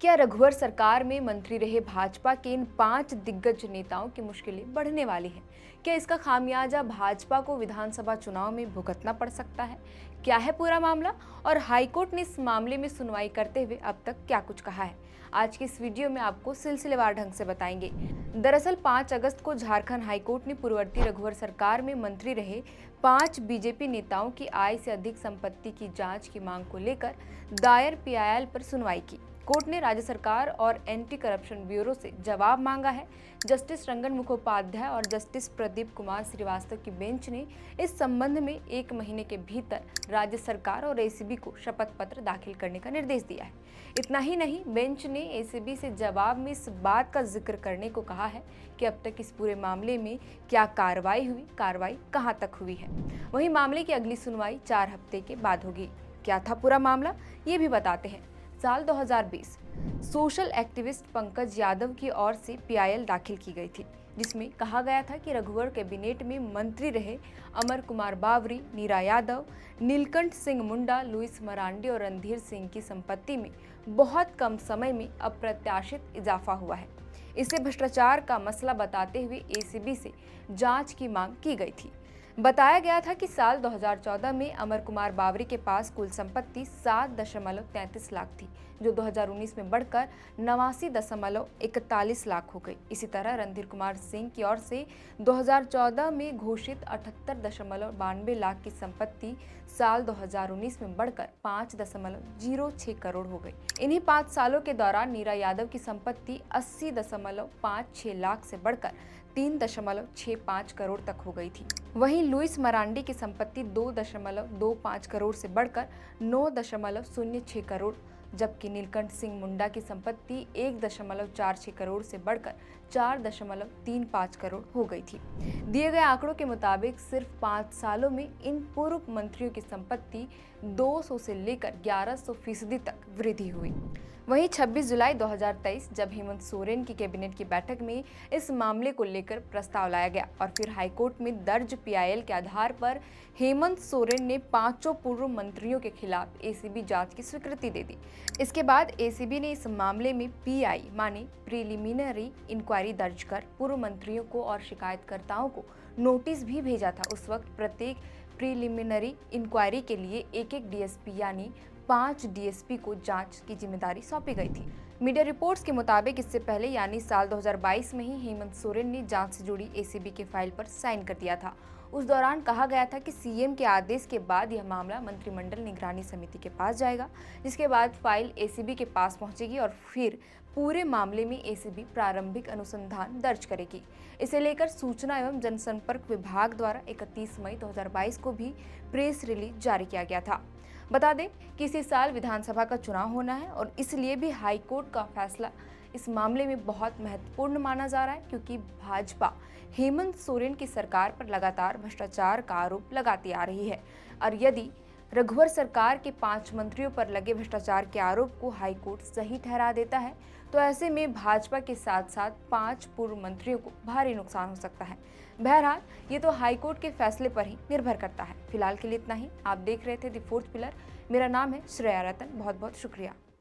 क्या रघुवर सरकार में मंत्री रहे भाजपा के इन 5 दिग्गज नेताओं की मुश्किलें बढ़ने वाली हैं? क्या इसका खामियाजा भाजपा को विधानसभा चुनाव में भुगतना पड़ सकता है? क्या है पूरा मामला और हाईकोर्ट ने इस मामले में सुनवाई करते हुए अब तक क्या कुछ कहा है? आज की इस वीडियो में आपको सिलसिलेवार ढंग से बताएंगे। दरअसल 5 अगस्त को झारखंड हाईकोर्ट ने पूर्ववर्ती रघुवर सरकार में मंत्री रहे 5 बीजेपी नेताओं की आय से अधिक संपत्ति की जांच की मांग को लेकर दायर पीआईएल पर सुनवाई की। कोर्ट ने राज्य सरकार और एंटी करप्शन ब्यूरो से जवाब मांगा है। जस्टिस रंगन मुखोपाध्याय और जस्टिस प्रदीप कुमार श्रीवास्तव की बेंच ने इस संबंध में 1 महीने के भीतर राज्य सरकार और एसीबी को शपथ पत्र दाखिल करने का निर्देश दिया है। इतना ही नहीं, बेंच ने एसीबी से जवाब में इस बात का जिक्र करने को कहा है कि अब तक इस पूरे मामले में क्या कार्रवाई हुई, कार्रवाई कहां तक हुई है। वहीं मामले की अगली सुनवाई 4 हफ्ते के बाद होगी। क्या था पूरा मामला, ये भी बताते हैं। साल 2020 सोशल एक्टिविस्ट पंकज यादव की ओर से पीआईएल दाखिल की गई थी, जिसमें कहा गया था कि रघुवर कैबिनेट में मंत्री रहे अमर कुमार बावरी, नीरा यादव, नीलकंठ सिंह मुंडा, लुइस मरांडी और रणधीर सिंह की संपत्ति में बहुत कम समय में अप्रत्याशित इजाफा हुआ है। इसे भ्रष्टाचार का मसला बताते हुए एसीबी से जांच की मांग की गई थी। बताया गया था कि साल 2014 में अमर कुमार बावरी के पास कुल संपत्ति 7.33 लाख थी, जो 2019 में बढ़कर 89.41 लाख हो गई। इसी तरह रणधीर कुमार सिंह की ओर से 2014 में घोषित 78.92 लाख की संपत्ति साल 2019 में बढ़कर 5.06 करोड़ हो गई। इन्हीं 5 सालों के दौरान नीरा यादव की संपत्ति 80.56 लाख से बढ़कर 3.65 करोड़ तक हो गई थी। वहीं लुइस मरांडी की संपत्ति 2.25 करोड़ से बढ़कर 9.06 करोड़, जबकि नीलकंठ सिंह मुंडा की संपत्ति 1.46 करोड़ से बढ़कर 4.35 करोड़ हो गई थी। दिए गए आंकड़ों के मुताबिक सिर्फ 5 सालों में इन पूर्व मंत्रियों की संपत्ति 200 से लेकर 1100% तक वृद्धि हुई। वहीं 26 जुलाई 2023 जब हेमंत सोरेन की कैबिनेट की बैठक में इस मामले को लेकर प्रस्ताव लाया गया और फिर हाईकोर्ट में दर्ज पीआईएल के आधार पर हेमंत सोरेन ने 5 पूर्व मंत्रियों के खिलाफ एसीबी जांच की स्वीकृति दे दी। इसके बाद एसीबी ने इस मामले में पीआई माने प्रिलिमिनरी इंक्वायरी दर्ज कर पूर्व मंत्रियों को और शिकायतकर्ताओं को नोटिस भी भेजा था। उस वक्त प्रत्येक प्रिलिमिनरी इंक्वायरी के लिए एक डीएसपी यानी 5 डीएसपी को जांच की जिम्मेदारी सौंपी गई थी। मीडिया रिपोर्ट्स के मुताबिक इससे पहले यानी साल 2022 में ही हेमंत सोरेन ने जांच से जुड़ी एसीबी के फाइल पर साइन कर दिया था। उस दौरान कहा गया था कि सीएम के आदेश के बाद यह मामला मंत्रिमंडल निगरानी समिति के पास जाएगा, जिसके बाद फाइल एसीबी के पास पहुंचेगी और फिर पूरे मामले में एसीबी प्रारंभिक अनुसंधान दर्ज करेगी। इसे लेकर सूचना एवं जनसंपर्क विभाग द्वारा 31 मई 2022 को भी प्रेस रिलीज जारी किया गया था। बता दें कि इसी साल विधानसभा का चुनाव होना है और इसलिए भी हाईकोर्ट का फैसला इस मामले में बहुत महत्वपूर्ण माना जा रहा है, क्योंकि भाजपा हेमंत सोरेन की सरकार पर लगातार भ्रष्टाचार का आरोप लगाती आ रही है और यदि रघुवर सरकार के 5 मंत्रियों पर लगे भ्रष्टाचार के आरोप को हाईकोर्ट सही ठहरा देता है तो ऐसे में भाजपा के साथ साथ 5 पूर्व मंत्रियों को भारी नुकसान हो सकता है। बहरहाल ये तो हाईकोर्ट के फैसले पर ही निर्भर करता है। फिलहाल के लिए इतना ही। आप देख रहे थे द फोर्थ पिलर। मेरा नाम है श्रेया रतन। बहुत बहुत शुक्रिया।